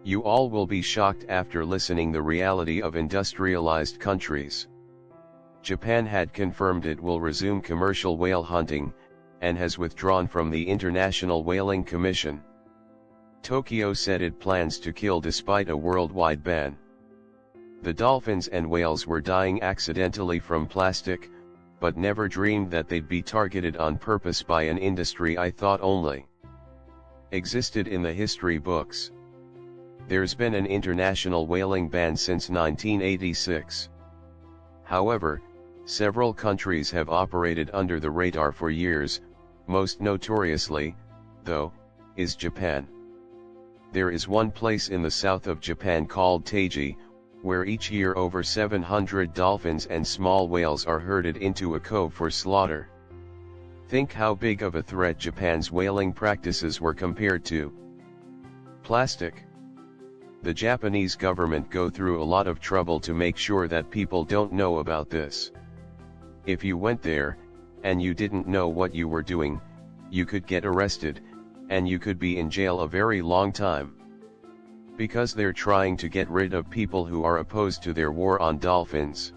You all will be shocked after listening the reality of industrialized countries. Japan had confirmed it will resume commercial whale hunting, and has withdrawn from the International Whaling Commission. Tokyo said it plans to kill despite a worldwide ban. The dolphins and whales were dying accidentally from plastic, but never dreamed that they'd be targeted on purpose by an industry I thought only existed in the history books. There's been an international whaling ban since 1986. However, several countries have operated under the radar for years, most notoriously, though, is Japan. There is one place in the south of Japan called Taiji, where each year over 700 dolphins and small whales are herded into a cove for slaughter. Think how big of a threat Japan's whaling practices were compared to plastic. The Japanese government go through a lot of trouble to make sure that people don't know about this. If you went there, and you didn't know what you were doing, you could get arrested, and you could be in jail a very long time. Because they're trying to get rid of people who are opposed to their war on dolphins.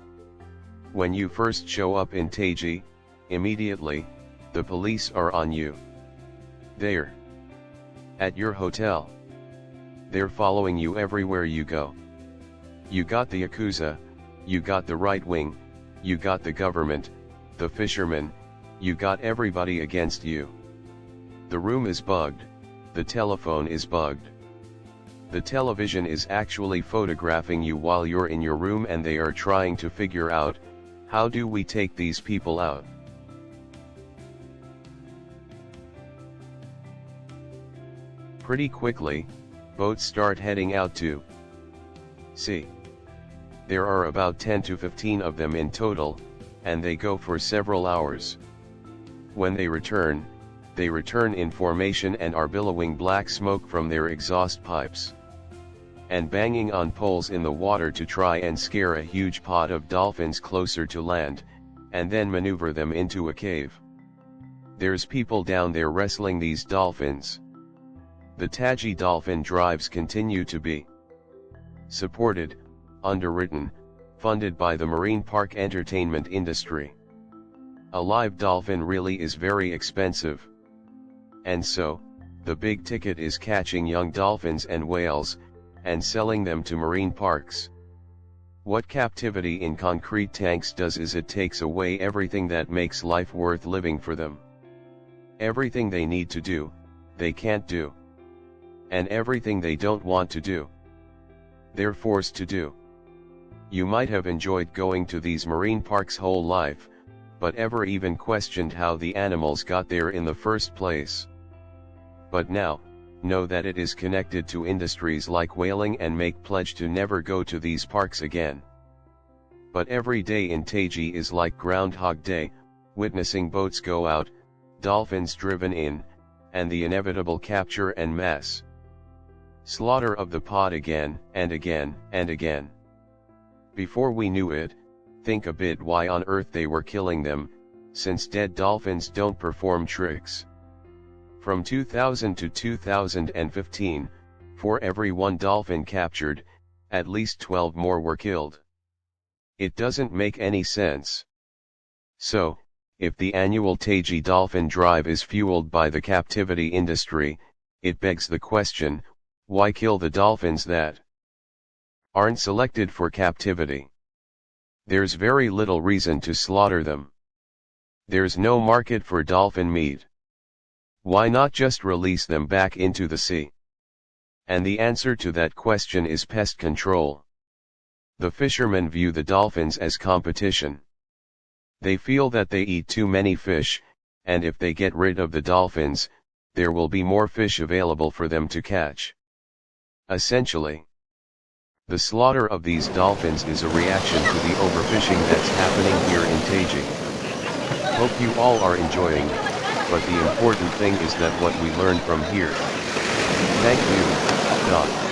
When you first show up in Taiji, immediately, the police are on you. They're at your hotel. They're following you everywhere you go. You got the Yakuza, you got the right wing, you got the government, the fishermen, you got everybody against you. The room is bugged, the telephone is bugged. The television is actually photographing you while you're in your room, and they are trying to figure out, how do we take these people out? Pretty quickly, boats start heading out to sea. There are about 10 to 15 of them in total, and they go for several hours. When they return in formation and are billowing black smoke from their exhaust pipes, and banging on poles in the water to try and scare a huge pod of dolphins closer to land, and then maneuver them into a cave. There's people down there wrestling these dolphins. The Taiji dolphin drives continue to be supported, underwritten, funded by the marine park entertainment industry. A live dolphin really is very expensive. And so, the big ticket is catching young dolphins and whales, and selling them to marine parks. What captivity in concrete tanks does is it takes away everything that makes life worth living for them. Everything they need to do, they can't do. And everything they don't want to do, they're forced to do. You might have enjoyed going to these marine parks whole life, but ever even questioned how the animals got there in the first place. But now, know that it is connected to industries like whaling, and make pledge to never go to these parks again. But every day in Taiji is like Groundhog Day, witnessing boats go out, dolphins driven in, and the inevitable capture and mass slaughter of the pod again and again and again. Before we knew it, think a bit why on earth they were killing them, since dead dolphins don't perform tricks. From 2000 to 2015, for every one dolphin captured, at least 12 more were killed. It doesn't make any sense. So, if the annual Taiji dolphin drive is fueled by the captivity industry, it begs the question, why kill the dolphins that aren't selected for captivity? There's very little reason to slaughter them. There's no market for dolphin meat. Why not just release them back into the sea? And the answer to that question is pest control. The fishermen view the dolphins as competition. They feel that they eat too many fish, and if they get rid of the dolphins, there will be more fish available for them to catch. Essentially, the slaughter of these dolphins is a reaction to the overfishing that's happening here in Taiji. Hope you all are enjoying, but the important thing is that what we learned from here. Thank you.